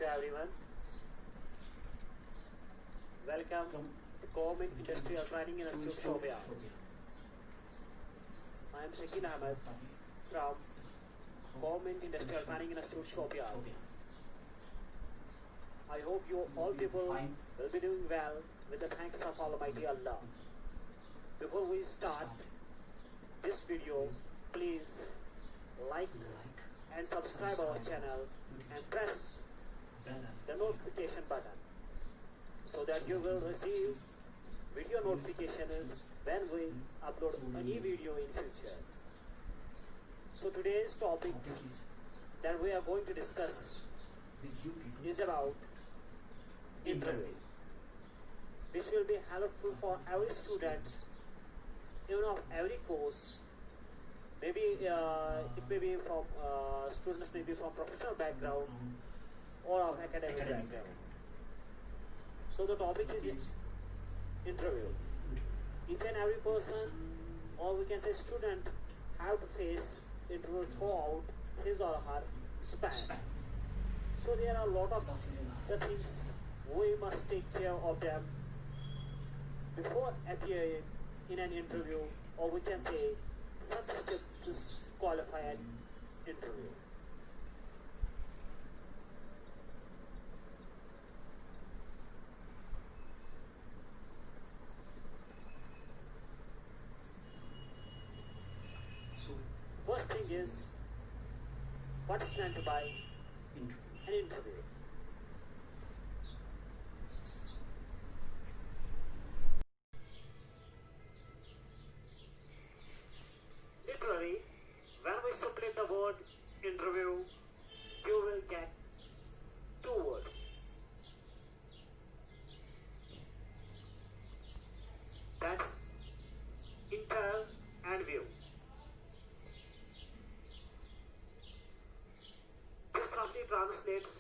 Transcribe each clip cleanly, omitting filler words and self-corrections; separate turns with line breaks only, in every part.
everyone. Welcome to Government Industrial Training Institute Shopia. I am Shakin Ahmed from Government Industrial Training Institute Shopia. I hope you all people will be doing well with the thanks of Almighty Allah. Before we start this video, please like and subscribe our channel and press the notification button so that you will receive video notifications when we upload a new video in future. So today's topic that we are going to discuss is about interview. This will be helpful for every student, even of every course. Maybe it may be from students may be from professional background or of academic background. So the topic is interview. Each and every person, or we can say student, have to face interview throughout his or her span. So there are a lot of the things we must take care of them before appearing in an interview, or we can say such steps to qualify an interview. First thing is, what is meant by an interview? Literally, when we split the word interview, you will get two words. That's inter and view. This roughly translates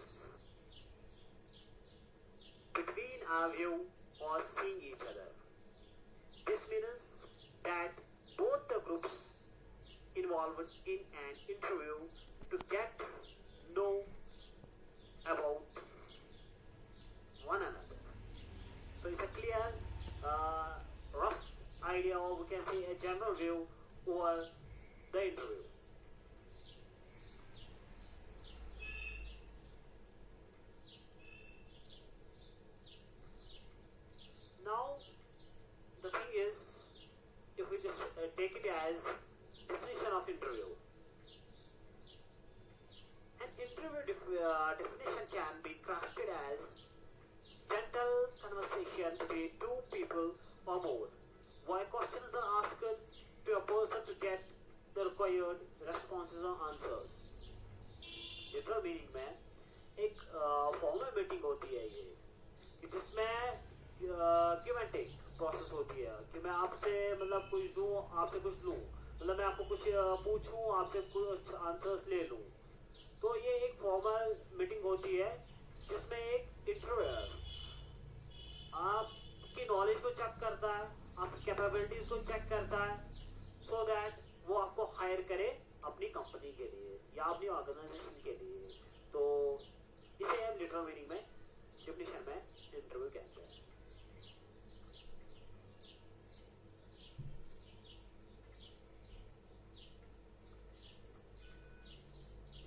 between our view or seeing each other. This means that both the groups involved in an interview to get know about one another. So it's a clear, rough idea, or we can say a general view over the interview. Now, the thing is, if we just take it as definition of interview. An interview definition can be crafted as gentle conversation between two people or more, where questions are asked to a person to get the required responses or answers. Literal meaning में एक formal meeting होती है ये, कि जिसमें give and take process होती है, कि मैं आपसे मतलब कुछ दूं, आपसे कुछ लूं, मतलब मैं आपको कुछ पूछूं, आपसे कुछ आंसर्स ले लूं. तो ये एक फॉर्मल मीटिंग होती है जिसमें एक इंटरव्यूअर आपकी नॉलेज को चेक करता है, आपकी कैपेबिलिटीज को चेक करता है, सो दैट वो आपको हायर करे अपनी कंपनी के लिए या अपनी ऑर्गेनाइजेशन के लिए. तो इसे हम लिटरल मीनिंग में डेफिनेशन में इंटरव्यू कहते हैं.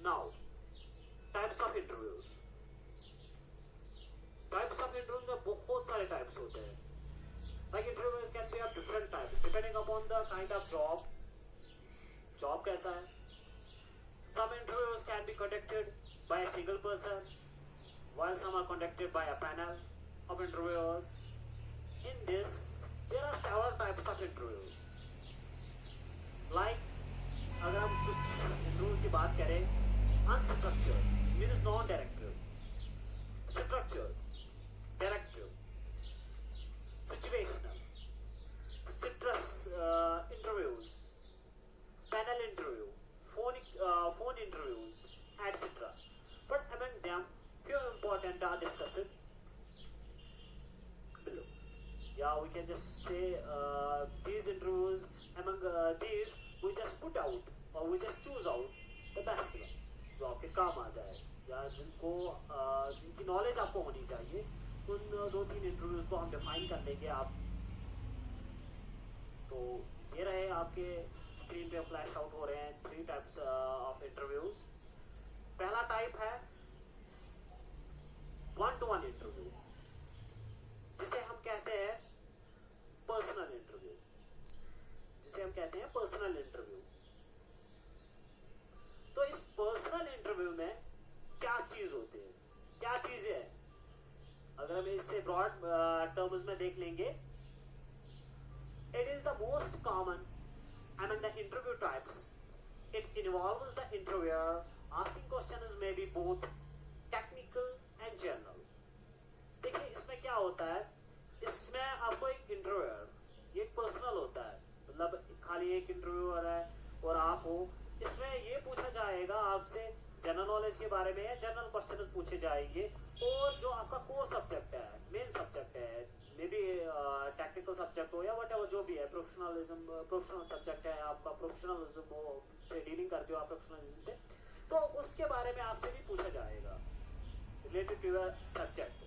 Now, types of interviews. Types of interviews में बहुत सारे types होते हैं. Like interviews can be of different types depending upon the kind of job. Job कैसा है? Some interviews can be conducted by a single person, while some are conducted by a panel of interviewers. In this, there are several types of interviews. Like, अगर हम कुछ interview की बात करें, unstructured means non-directive, structured, directive, situational, citrus interviews, panel interview, phone interviews, etc. But among them, few important are discussed below. Yeah, we can just say these interviews, among these, we just put out or we just choose out the best one जो आपके काम आ जाए. या जिनकी knowledge आपको होनी चाहिए, उन 2-3 इंटरव्यूज को हम डिफाइन कर लेंगे आप। तो ये रहे आपके स्क्रीन पे फ्लैश आउट हो रहे हैं 3 टाइप्स ऑफ इंटरव्यूज। पहला टाइप है 1-to-1 इंटरव्यू, जिसे हम कहते हैं पर्सनल इंटरव्यू, तो इस पर्सनल इंटरव्यू में क्या चीज होती है, क्या चीजें हैं, अगर हम इसे ब्रॉड टर्म्स में देख लेंगे, it is the most common among the interview types. It involves the interviewer asking questions may be both technical and general. देखिए इसमें क्या होता है, इसमें आपको एक इंटरव्यूअर, ये एक पर्सनल होता है, मतलब खाली एक इंटरव्यूअर है और आप हो। इसमें ये पूछा जाएगा आपसे जनरल नॉलेज के बारे में, या जनरल क्वेश्चंस पूछे जाएंगे, और जो आपका कोर सब्जेक्ट है, मेन सब्जेक्ट है, मे बी टेक्निकल सब्जेक्ट हो या वट जो भी है, प्रोफेशनल सब्जेक्ट है आपका, प्रोफेशनलिज्म से डीलिंग करते हो आप प्रोफेशनलिज्म से, तो उसके बारे में आपसे भी पूछा जाएगा रिलेटेड टू योर सब्जेक्ट।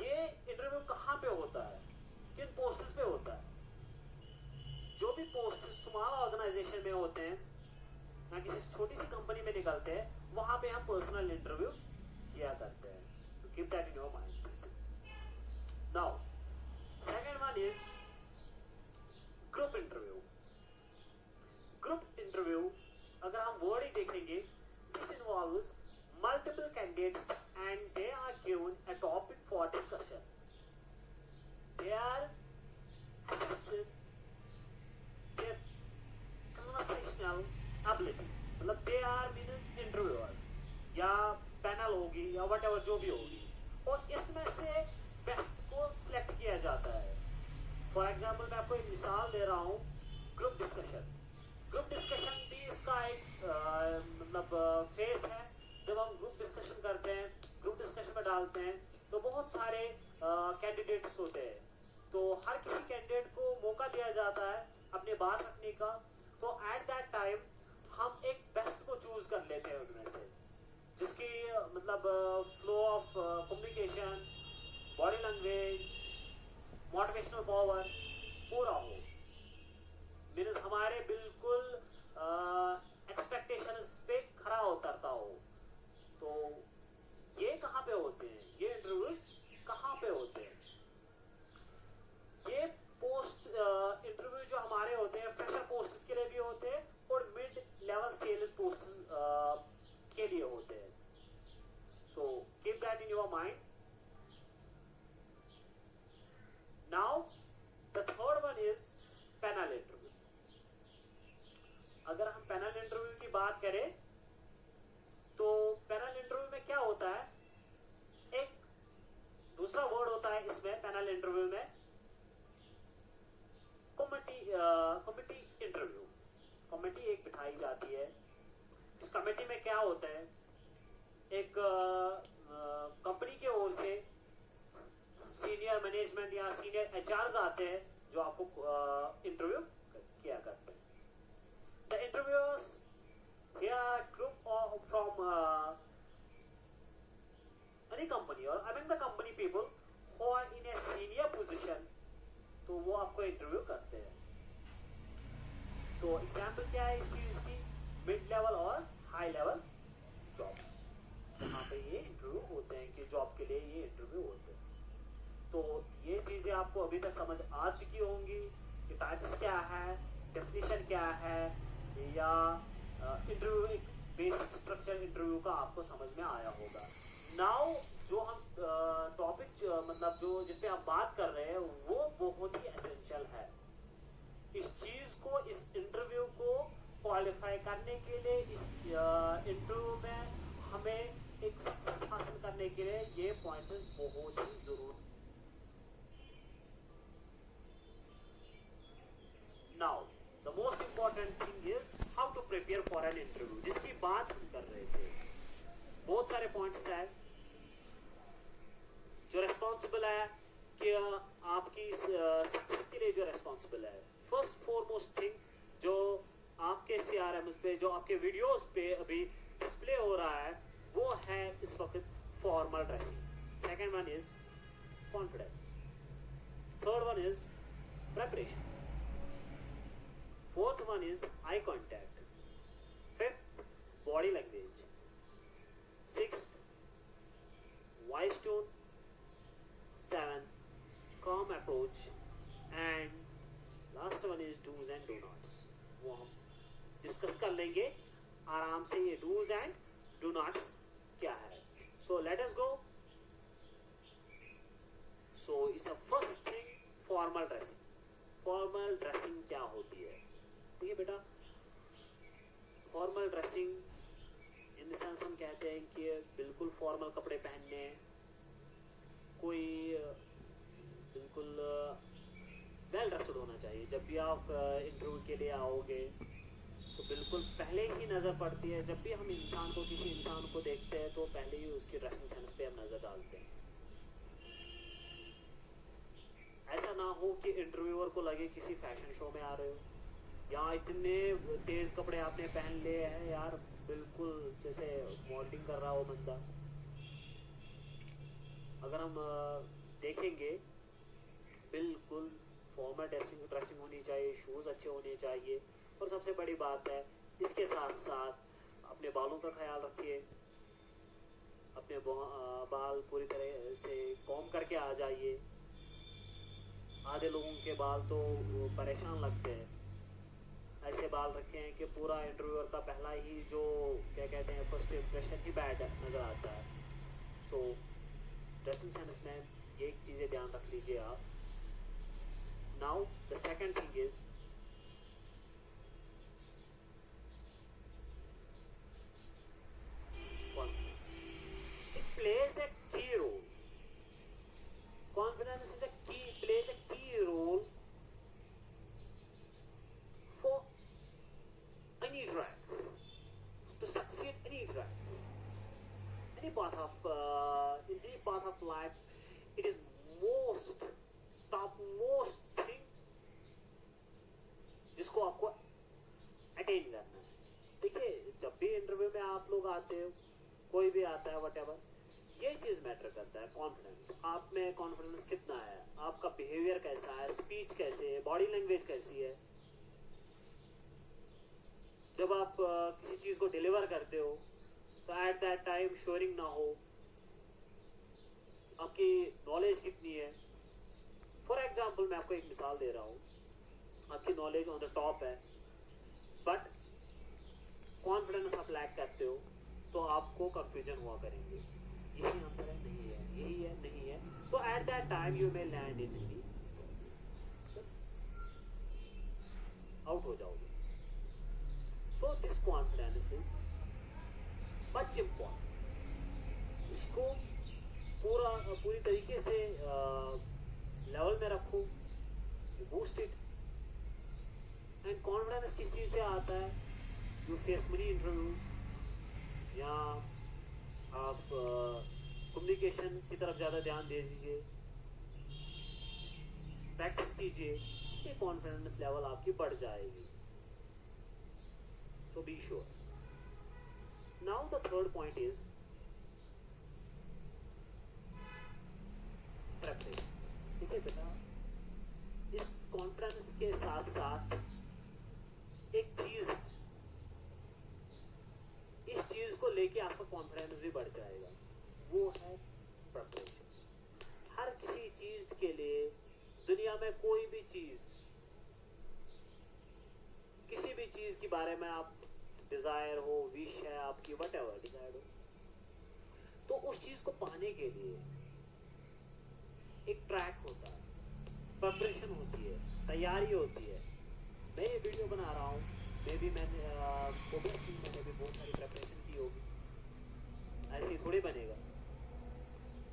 ये इंटरव्यू कहाँ पे होता है, किन पोस्ट्स पे होता है? जो भी पोस्ट स्मॉल ऑर्गेनाइजेशन में होते हैं या किसी छोटी सी कंपनी में निकलते हैं, वहां पे हम पर्सनल इंटरव्यू किया करते हैं। तो keep that in your mind. Now second one is group interview. Group interview अगर हम वर्ड ही देखेंगे, this involves multiple candidates and they are given a topic for discussion. They are assessing their conversational ability, मतलब they are means interviewer या panel होगी या what ever जो भी होगी, और इसमें से बेस्ट को सिलेक्ट किया जाता है। फॉर एग्जाम्पल मैं आपको एक मिसाल दे रहा हूँ, ग्रुप डिस्कशन। ग्रुप डिस्कशन भी इसका एक मतलब फेस है। जब हम ग्रुप डिस्कशन करते हैं, ग्रुप डिस्कशन में डालते हैं, तो बहुत सारे कैंडिडेट्स होते हैं, तो हर किसी कैंडिडेट को मौका दिया जाता है अपनी बात रखने का। तो एट दैट टाइम हम एक बेस्ट को चूज कर लेते हैं उनमें से, जिसकी मतलब flow of communication, body language, motivational power पूरा हो, मीन्स हमारे बिल्कुल एक्सपेक्टेशंस पे खरा उतरता हो। तो ये कहाँ पे होते हैं, ये इंटरव्यूज कहाँ पे होते हैं? ये पोस्ट इंटरव्यू जो हमारे होते हैं, फ्रेशर पोस्ट के लिए भी होते हैं और मिड लेवल सेल्स पोस्ट के लिए होते हैं। So keep that in your mind. Now the third one is panel interview. अगर हम पैनल इंटरव्यू की बात करें, तो पैनल इंटरव्यू में क्या होता है, एक दूसरा वर्ड होता है इसमें पैनल इंटरव्यू में, कमिटी इंटरव्यू। कमेटी एक बिठाई जाती है। इस कमेटी में क्या होता है, एक कंपनी के ओर से सीनियर मैनेजमेंट या सीनियर एचआरस आते हैं जो आपको इंटरव्यू किया करते हैं। The interviewers here group from any company और among the company people who are in a senior position, तो वो आपको इंटरव्यू करते हैं। तो एग्जाम्पल क्या है इस चीज की, मिड लेवल और हाई लेवल जॉब्स, जहाँ पे ये इंटरव्यू होते हैं कि जॉब के लिए ये इंटरव्यू होते हैं। तो ये चीजें आपको अभी तक समझ आ चुकी होंगी कि टाइप्स क्या है, डेफिनेशन क्या है, या इंटरव्यू एक बेसिक स्ट्रक्चर इंटरव्यू का आपको समझ में आया होगा। नाउ जो हम टॉपिक मतलब जो जिसपे आप बात कर रहे हैं, वो बहुत ही एसेंशियल है। इस चीज को, इस इंटरव्यू को क्वालिफाई करने के लिए, इस इंटरव्यू में हमें एक सक्सेस हासिल करने के लिए ये पॉइंट्स बहुत ही जरूरी। Now the most important thing is how to prepare for an interview, जिसकी बात हम कर रहे थे। बहुत सारे पॉइंट्स हैं जो रेस्पॉन्सिबल है कि आपकी सक्सेस के लिए जो रेस्पॉन्सिबल है। फर्स्ट फॉरमोस्ट थिंग जो आपके CRM पे, जो आपके वीडियोस पे अभी डिस्प्ले डिस्प्ले हो रहा है वो है इस वक्त formal dressing. Second one is confidence. Third one is preparation. Fourth one is eye contact. Fifth, body language. Sixth, voice tone. Seventh, calm approach. And last one is do's and do nots. वो हम discuss कर लेंगे आराम से ये do's and do nots क्या है. So let us go. So it's a first thing, formal dressing. Formal dressing क्या होती है? ठीक है बेटा, formal dressing in the sense हम कहते हैं कि बिल्कुल फॉर्मल कपड़े पहनने हैं, कोई बिल्कुल वेल ड्रेस्ड होना चाहिए. जब भी आप इंटरव्यू के लिए आओगे तो बिल्कुल पहले ही नज़र पड़ती है, जब भी हम इंसान को किसी इंसान को देखते हैं तो पहले ही उसकी ड्रेसिंग सेंस पे हम नज़र डालते हैं. ऐसा ना हो कि इंटरव्यूअर को लगे किसी फैशन शो में आ रहे हो, यहाँ इतने तेज कपड़े आपने पहन लिए हैं यार, बिल्कुल जैसे मॉडलिंग कर रहा हो बंदा. अगर हम देखेंगे बिल्कुल फॉर्मल ड्रेसिंग होनी चाहिए, शूज अच्छे होने चाहिए. और सबसे बड़ी बात है इसके साथ साथ अपने बालों का ख्याल रखिए. अपने बाल पूरी तरह से कॉम्ब करके आ जाइए. आधे लोगों के बाल तो परेशान लगते हैं, ऐसे बाल रखे हैं कि पूरा इंटरव्यूअर का पहला ही जो क्या कहते हैं फर्स्ट इंप्रेशन ही बैड नज़र आता है. सो ड्रेसिंग सेंस में ये चीज़ें ध्यान रख लीजिए आप. Now the second thing is it plays a की role. Confidence is plays a key role for any track, to succeed any track, any part of in any part of life. It is topmost thing जिसको आपको attain करना है. देखिए जब भी interview में आप लोग आते हो, कोई भी आता है whatever, ये चीज मैटर करता है. कॉन्फिडेंस, आप में कॉन्फिडेंस कितना है, आपका बिहेवियर कैसा है, स्पीच कैसे है, बॉडी लैंग्वेज कैसी है. जब आप किसी चीज को डिलीवर करते हो तो एट दैट टाइम श्योरिंग ना हो. आपकी नॉलेज कितनी है. फॉर एग्जाम्पल मैं आपको एक मिसाल दे रहा हूँ, आपकी नॉलेज ऑन द टॉप है बट कॉन्फिडेंस आप लैक करते हो तो आपको कंफ्यूजन हुआ करेंगे. यही आंसर है, नहीं है, यही है, नहीं है. तो at that time you may land in out हो जाओगे. So this confidence is much important. इसको पूरी तरीके से लेवल में रखो, बूस्ट इट. एंड कॉन्फिडेंस किस चीज से आता है? यू फेस मनी इंटरव्यूज, या आप कम्युनिकेशन की तरफ ज़्यादा ध्यान दे दीजिए, प्रैक्टिस कीजिए, ये कॉन्फिडेंस लेवल आपकी बढ़ जाएगी. So be sure. Now the third point is preparation. ठीक है बेटा, इस कॉन्फिडेंस के साथ साथ एक चीज है, इस चीज को लेके आपका कॉन्फिडेंस भी बढ़ जाएगा, वो है प्रिपरेशन. हर किसी चीज के लिए दुनिया में कोई भी चीज, किसी भी चीज के बारे में आप डिजायर हो, विश है आपकी, वट एवर डिजायर हो, तो उस चीज को पाने के लिए एक ट्रैक होता है, प्रिपरेशन होती है, तैयारी होती है. मैं ये वीडियो बना रहा हूँ, मैंने भी बहुत सारी प्रिपरेशन की होगी, ऐसे ही थोड़ी बनेगा.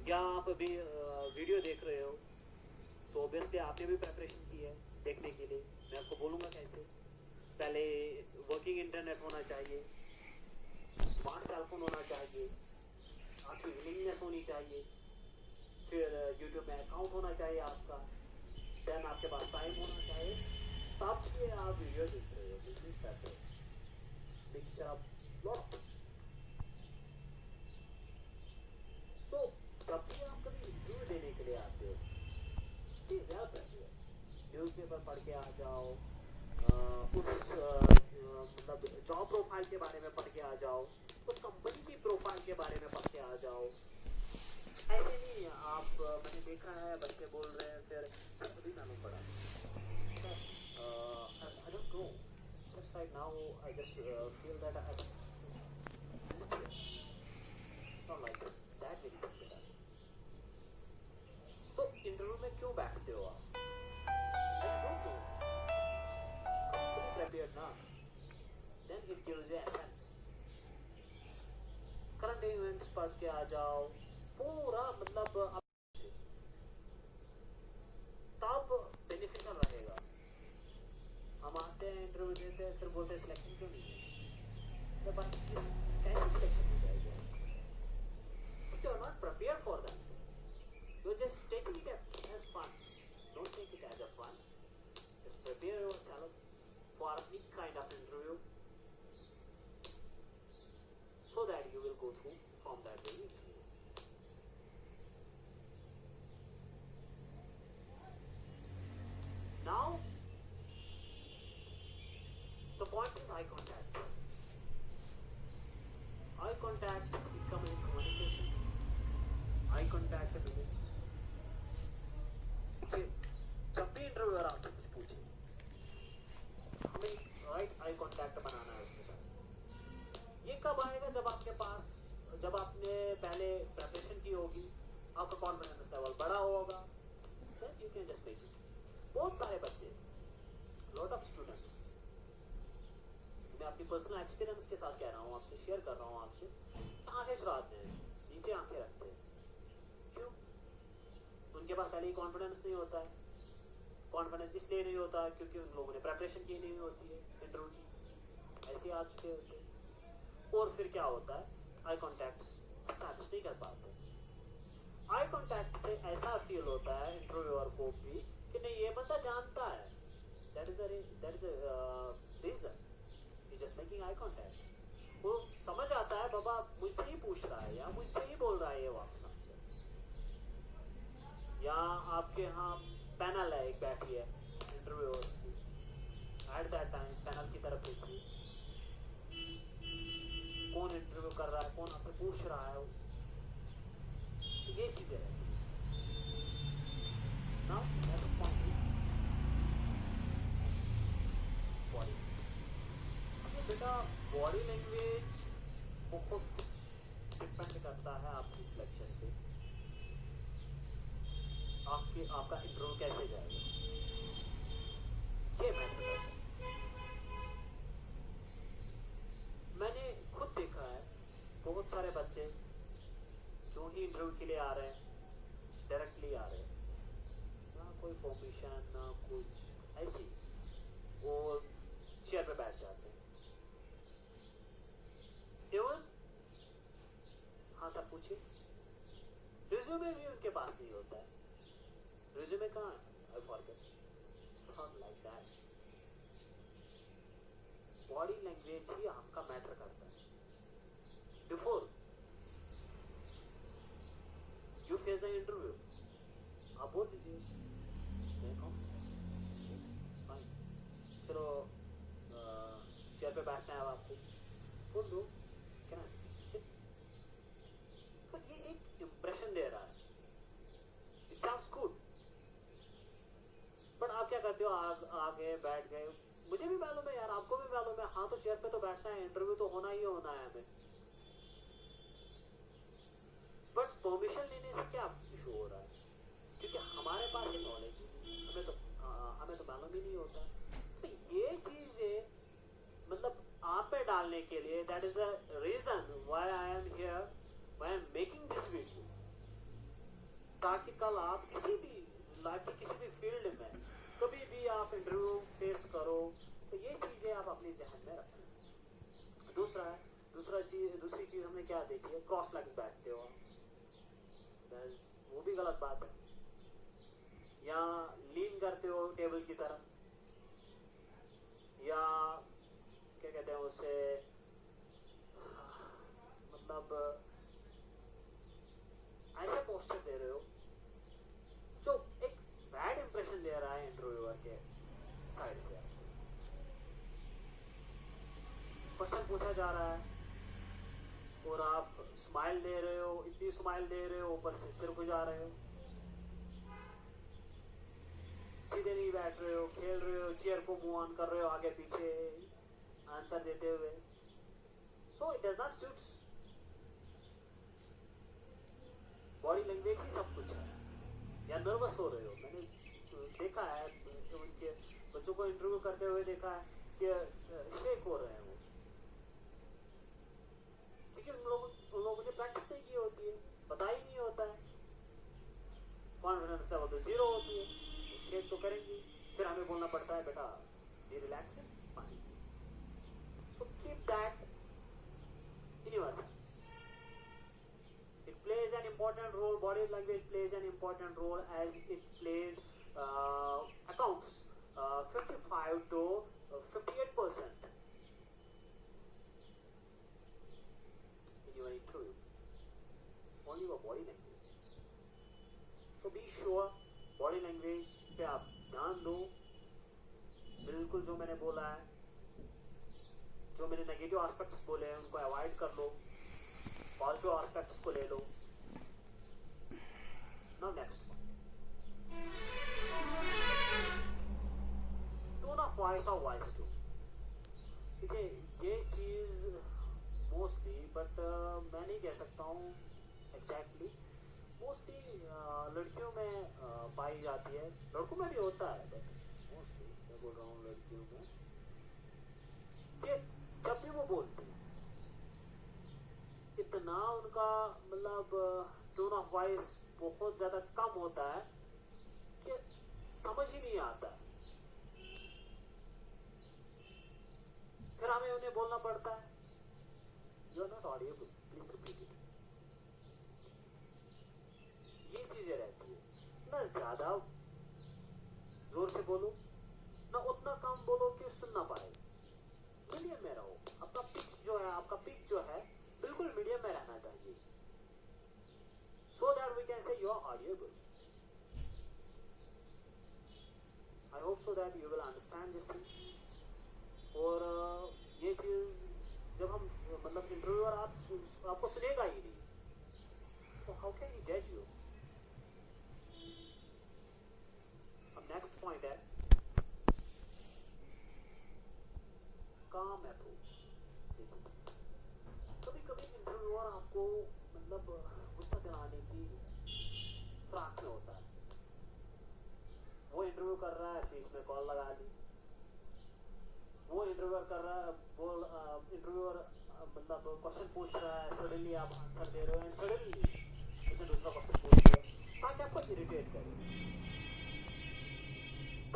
या आप अभी वीडियो देख रहे हो तो ऑब्वियसली आपने भी प्रिपरेशन की है देखने के लिए. मैं आपको बोलूँगा कैसे. पहले वर्किंग इंटरनेट होना चाहिए, स्मार्ट सेलफोन होना चाहिए, आपकी विलिंगनेस होनी चाहिए, फिर यूट्यूब में अकाउंट होना चाहिए आपका, देन आपके पास टाइम होना चाहिए, तब ये आप वीडियो देख रहे हो. Mixture of lot. न्यूज़पेपर पढ़ के आ जाओ, उस मतलब जॉब प्रोफाइल के बारे में पढ़ के आ जाओ, उस कंपनी की प्रोफाइल के बारे में पढ़ के आ जाओ। ऐसे नहीं आप मैंने देखा है बच्चे बोल रहे हैं फिर अभी मालूम पड़ा sir, I don't know just right now I just feel that I not like that very difficult. तो इंटरव्यू में क्यों बैठते हो आप? I don't know, company prepared ना, then it gives you essence. Current events पढ़ के आ जाओ पूरा, मतलब तब बेनिफिशियल रहेगा। हम आते हैं इंटरव्यू देते हैं फिर बोलते हैं सिलेक्शन क्यों नहीं है, तो बात कैसे सिलेक्शन हो जाएगा? If you are not prepared for that, you just taking it as fun. Don't take it as a fun. Just prepare yourself for any kind of interview so that you will go through from that very interview. Now, the point is eye contact. Eye contact become a communication. Eye contact है जब भी interviewer आपसे कुछ पूछे, हमें right eye contact बनाना है उसके साथ। ये कब आएगा? जब आपके पास, जब आपने पहले प्रिपरेशन की होगी, आपका कॉन्फिडेंस लेवल बड़ा होगा, then you can just make it. बहुत सारे बच्चे, lot of students, मैं अपनी पर्सनल एक्सपीरियंस के साथ कह रहा हूँ, आपसे शेयर कर रहा हूँ, आपसे आंखें चुराते हैं, नीचे आंखें रखते हैं। क्यों? उनके पास पहले ही कॉन्फिडेंस नहीं होता है। कॉन्फिडेंस इसलिए नहीं होता क्योंकि उन लोगों ने प्रिपरेशन की नहीं होती है इंटरव्यू की, ऐसे आ चुके होते हैं। और फिर क्या होता है? आई कॉन्टैक्ट स्टैब्लिश नहीं कर पाते। आई कॉन्टैक्ट से ऐसा फील होता है इंटरव्यूअर को भी कि नहीं ये बंदा जानता है, that is reason he just making eye contact. वो समझ आता है बाबा मुझसे ही पूछ रहा है या मुझसे ही बोल रहा है ये वापस हमसे। या आपके यहाँ पैनल है, एक बैठी है इंटरव्यूअर्स की, एट दैट टाइम पैनल की तरफ देखिए कौन इंटरव्यू कर रहा है, कौन आपसे पूछ रहा है, ये चीजें रहती है। Now next point, body. बेटा बॉडी लैंग्वेज बहुत कुछ डिपेंड करता है आपकी सिलेक्शन पे, आपका इंटरव्यू कैसे जाएगा ये मैटर करता है। मैंने खुद देखा है बहुत सारे बच्चे जो ही इंटरव्यू के लिए आ रहे हैं, डायरेक्टली आ रहे हैं, ना कोई परमिशन ना कुछ, ऐसी वो चेयर पे बैठ जाते हैं। एवं हाँ सर पूछिए, रिज्यूमे भी उनके पास नहीं होता है। रिज्यूमे कहाँ है? I forget. It's not like that. Body language ही आपका मैटर करता है। Before you face the interview, आप बोल दीजिए मैं कहूँ फाइन, चलो चेयर पे बैठना है आपको, बोल दो कैन आई सिट। तो ये एक इंप्रेशन दे रहा है, इट साउंड्स गुड। बट आप क्या करते हो? आगे बैठ गए, मुझे भी मालूम है यार, आपको भी मालूम है, हाँ तो चेयर पे तो बैठना है, इंटरव्यू तो होना ही होना है हमें। बट परमिशन लेने से क्या इशू हो रहा है? क्योंकि हमारे पास ये नॉलेज हमें तो मालूम ही नहीं होता। तो ये चीजें मतलब आप पे डालने के लिए, that is the reason why I am here, why I am making this video, ताकि कल आप किसी भी लाइफ के किसी भी फील्ड में कभी भी आप इंटरव्यू फेस करो तो ये चीजें आप अपने जहन में रखें। दूसरी चीज हमने क्या देखी है? क्रॉस लेग्स बैठते हो, वो भी गलत बात है। या लीन करते हो टेबल की तरफ, या क्या कहते हैं उसे, मतलब ऐसे पोस्टर दे रहे हो जो एक बैड इंप्रेशन दे रहा है इंटरव्यूअर के साइड से क्वेश्चन पूछा जा रहा है और आप स्माइल दे रहे हो, इतनी स्माइल दे रहे हो, ऊपर से सिर खुजा रहे हो, सीधे नहीं बैठ रहे हो, खेल रहे हो, चेयर को मूव ऑन कर रहे हो आगे पीछे आंसर देते हुए. So it does not suits. Body language ही सब कुछ है. या नर्वस हो रहे हो, मैंने देखा है उनके बच्चों को इंटरव्यू करते हुए देखा है कि शेक हो रहे हैं वो, क्योंकि उन लोगों ने प्रैक्टिस नहीं की होती है, पता ही नहीं होता है. कॉन्फिडेंस लेवल तो जीरो होती है, शेक तो करेंगे. फिर हमें बोलना पड़ता है बेटा ये रिलैक्स है. So keep that in your sense. It plays an important role. Body language plays an important role as it plays accounts 55 to 58% in your interview. Only your body language. So be sure body language पे आप ध्यान दो. बिल्कुल जो मैंने बोला है, जो मैंने नेगेटिव एस्पेक्ट्स बोले हैं उनको अवॉइड कर लो, पॉजिटिव एस्पेक्ट्स को ले लो. Now next tone of voice और वॉइस टू. ठीक है, ये चीज मोस्टली, बट मैं नहीं कह सकता हूँ एग्जैक्टली, मोस्टली लड़कियों में पाई जाती है. लड़कों में भी होता है, बट मोस्टली मैं बोल रहा हूँ लड़कियों में, कि जब भी वो बोलती है इतना उनका मतलब टोन ऑफ वॉइस बहुत ज्यादा कम होता है कि समझ ही नहीं आता. फिर हमें उन्हें बोलना पड़ता है you are not audible, please repeat it. ये चीजें रहती है. ना ज्यादा जोर से बोलो, ना उतना कम बोलो कि सुन ना पाए. मीडियम में रहो. आपका पिच जो है, आपका पिच जो है बिल्कुल मीडियम में रहना चाहिए, so that we can say you are audible. I hope so that you will understand this thing. और ये चीज जब हम मतलब इंटरव्यूअर आपको सुनेगा ही नहीं, तो how can he judge you? अब नेक्स्ट पॉइंट है काम अप्रोच. कभी कभी इंटरव्यूअर आपको मतलब गुस्सा दिलाने की फ्राक में होता है. वो इंटरव्यू कर रहा है, बीच में कॉल लगा दी. वो इंटरव्यूअर कर रहा है, इंटरव्यूअर मतलब क्वेश्चन पूछ रहा है, सडनली आप आंसर दे रहे हो एंड सडनली उसे दूसरा क्वेश्चन पूछ रहे हो, ताकि आपको इरिटेट करे,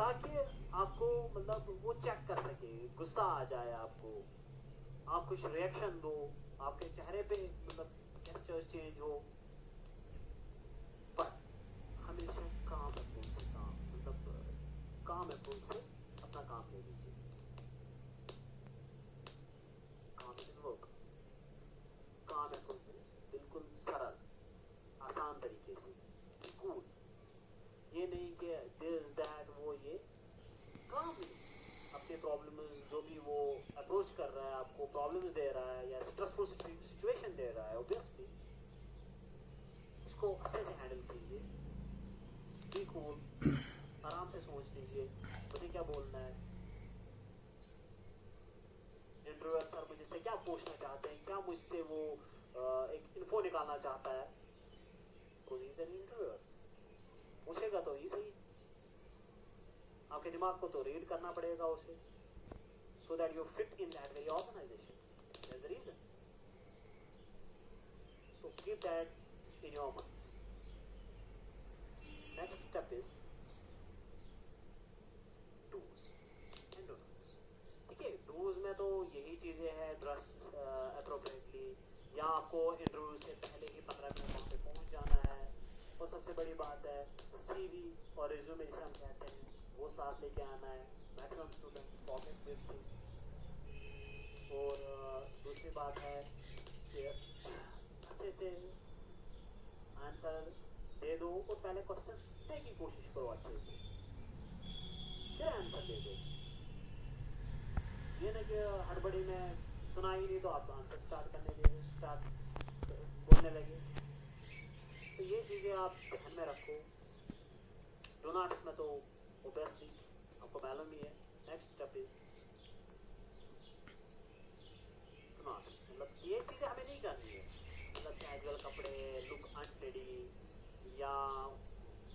ताकि आपको मतलब वो चेक कर सके, गुस्सा आ जाए आपको, आप कुछ रिएक्शन दो, आपके चेहरे पे मतलब जेस्चर्स चेंज हो. पर हमेशा काम अप्रोच से काम अप्रोच से अपना काम ले लीजिए. काम इज वर्क. काम अप्रोच बिल्कुल सरल आसान तरीके से, कूल. ये नहीं कि दिस दैट वो, ये काम अपने प्रॉब्लम जो भी वो अप्रोच कर रहा है, आपको प्रॉब्लम्स दे रहा है या स्ट्रेसफुल सिचुएशन दे रहा है, ऑब्वियसली उसको अच्छे से हैंडल कीजिए. Be cool. आराम से सोच लीजिए मुझे क्या बोलना है, इंटरव्यूअर सर मुझसे क्या पूछना चाहते हैं, क्या मुझसे वो एक इन्फो निकालना चाहता है. इंटरव्यूअर पूछेगा तो ही सही, आपके दिमाग को तो रीड करना पड़ेगा उसे, so that you fit in that very organization. That's the reason. So keep that in your mind. Next step is do's and don'ts. ठीक है, do's में तो यही चीजें हैं, ड्रेस appropriately, या आपको इंटरव्यू से पहले ही 15 मिनट वहाँ पे पहुँच जाना है. और सबसे बड़ी बात है CV और रिज्यूमे जिसे हम कहते हैं वो साथ लेके आना है. Maximum student pocket based. और दूसरी बात है कि अच्छे से आंसर दे दो और पहले क्वेश्चन सुनने की कोशिश करो अच्छे से. फिर आंसर दे दो। ये ना कि हड़बड़ी में सुना ही नहीं तो आप आंसर स्टार्ट बोलने लगे। तो ये चीज़ें आप ध्यान में रखो। डोनाट्स में तो ओबियसली आपको मालूम ही है। नेक्स्ट स्टेप इज डोनाट्स, मतलब ये चीज़ें हमें नहीं करनी है। मतलब कैजुअल कपड़े, लुक अनस्टेडी, या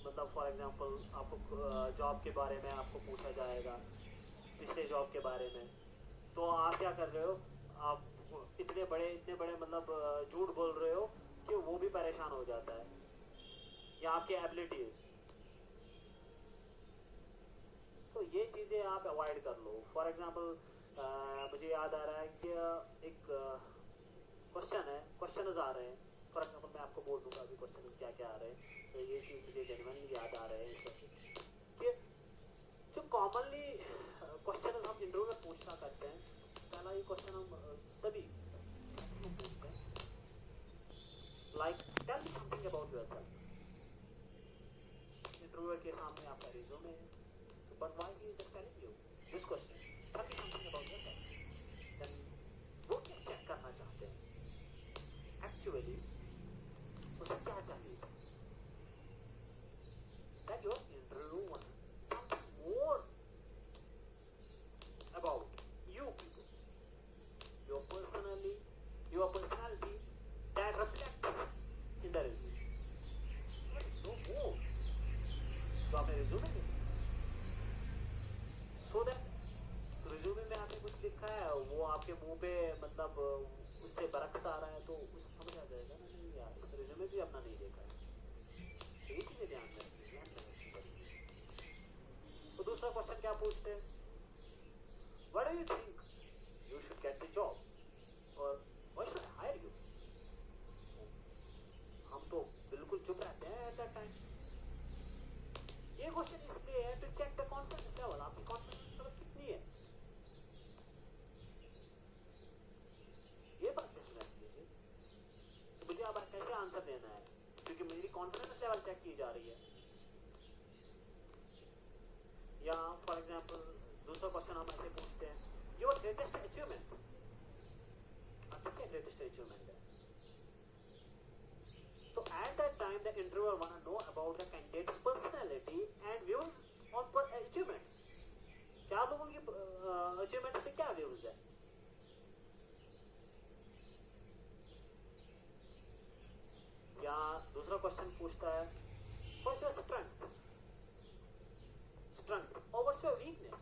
मतलब फॉर एग्जांपल आपको जॉब के बारे में आपको पूछा जाएगा, पिछले जॉब के बारे में, तो आप क्या कर रहे हो, आप इतने बड़े मतलब झूठ बोल रहे हो कि वो भी परेशान हो जाता है, या आपके एबिलिटीज। तो ये चीज़ें आप अवॉइड कर लो। फॉर एग्जांपल मुझे याद आ रहा है कि एक क्वेश्चन आ रहे हैं। फॉर एग्जांपल मैं आपको बोल दूंगा अभी क्वेश्चन क्या क्या आ रहे हैं। तो ये चीज़ मुझे जेन्युइनली याद आ रहे हैं कि जो कॉमनली क्वेश्चन हम इंटरव्यू में पूछना करते हैं, पहला ये क्वेश्चन हम सभी पूछते हैं, like tell me something about yourself. Interviewer के सामने आपका रिज्यूमे है, but why he is telling you this question, tell me something about yourself. Then वो क्या चेक करना चाहते हैं एक्चुअली, उसे क्या चाहिए, that your interview something more about you people, your personality that reflects in the resume. No more. तो आपने रिज्यूमे लिखा, सो दैट रिज्यूमे में आपने कुछ लिखा है वो आपके मुंह पे मतलब उससे बरक्स आ रहा है तो उसे समझ आ जाएगा ना, नहीं यार रिज्यूमे भी अपना नहीं देखा है। तो ये चीजें ध्यान रखनी पड़ेगी। तो दूसरा क्वेश्चन क्या पूछते हैं, What do you think you should get the job, or why should I hire you? हम तो बिल्कुल चुप रहते हैं at that time. ये क्वेश्चन इसलिए है to check the confidence level, आपकी confidence level कितनी है, ये बात ध्यान रखिए। तो मुझे अब कैसे आंसर देना है, क्योंकि मेरी confidence level चेक की जा रही है। या फॉर एग्जाम्पल दूसरा क्वेश्चन हम ऐसे पूछते हैं, योर ग्रेटेस्ट अचीवमेंट, आपकी क्या ग्रेटेस्ट अचीवमेंट है। तो at that time the interviewer want to know about the candidate's personality and views on पर अचीवमेंट्स। क्या लोगों की अचीवमेंट्स पे क्या व्यूज है। या दूसरा क्वेश्चन पूछता है, व्हाट्स योर स्ट्रेंथ और व्हाट्स योर वीकनेस।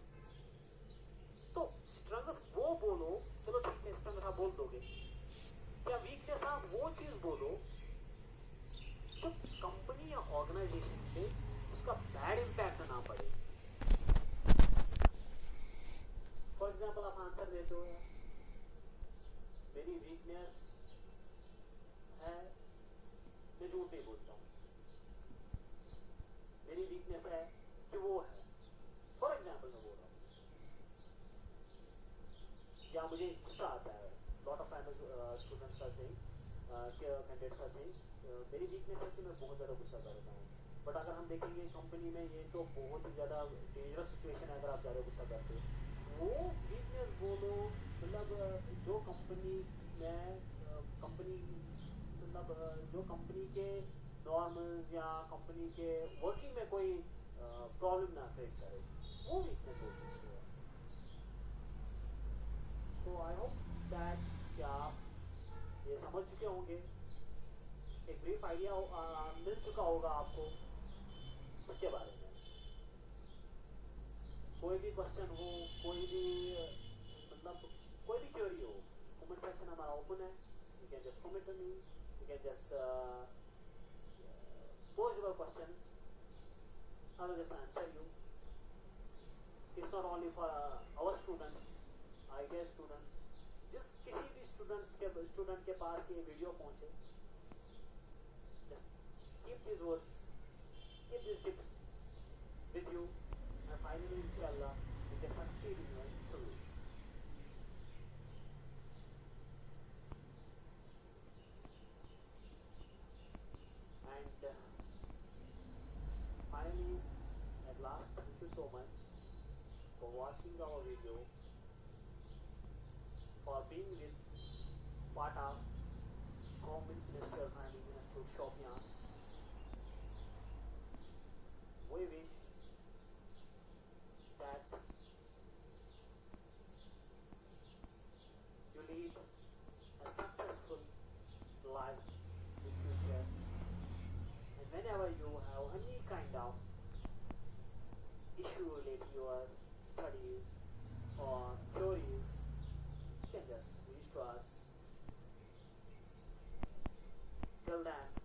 तो स्ट्रेंथ वो बोलो, चलो ठीक है स्ट्रेंथ आप बोल दोगे, या वीकनेस आप वो चीज बोलो जो कंपनी या ऑर्गेनाइजेशन पे उसका बैड इंपैक्ट ना पड़े। फॉर एग्जाम्पल आप आंसर देते हो, मेरी वीकनेस है मैं झूठ नहीं बोलता हूँ, मेरी वीकनेस है कि वो है, फॉर एग्जाम्पल मैं बोल रहा हूँ, या मुझे गुस्सा आता है, lot of students are saying, candidates are saying, मेरी वीकनेस है कि मैं बहुत ज़्यादा गुस्सा करता हूँ। बट अगर हम देखेंगे कंपनी में ये तो बहुत ही ज़्यादा डेंजरस सिचुएशन है अगर आप ज़्यादा गुस्सा करते हो। वो वीकनेस बोलो, मतलब जो कंपनी में मतलब जो कंपनी के नॉर्मल्स या कंपनी के वर्किंग में कोई प्रॉब्लम ना क्रिएट करे, वो वीकनेस हो सकती है। सो आई होप दैट क्या आप ये समझ चुके होंगे, एक ब्रीफ आइडिया मिल चुका होगा आपको इसके बारे में। कोई भी क्वेश्चन हो, कोई भी मतलब कोई भी क्वेरी हो, कमेंट सेक्शन हमारा ओपन है, you can just comment to me, you can just post your questions, I will just answer you. It's not only for our students, ITI students, जिस किसी भी स्टूडेंट के पास ये वीडियो पहुंचे, keep these words, keep these tips with you, and finally inshallah you can succeed in your interview. And finally, at last, thank you so much for watching our video, for being with part of Government Minister Handling Institute Shopian. We wish that you lead a successful life in future, and whenever you have any kind of issue related to your studies or theories, you can just reach to us. Till then,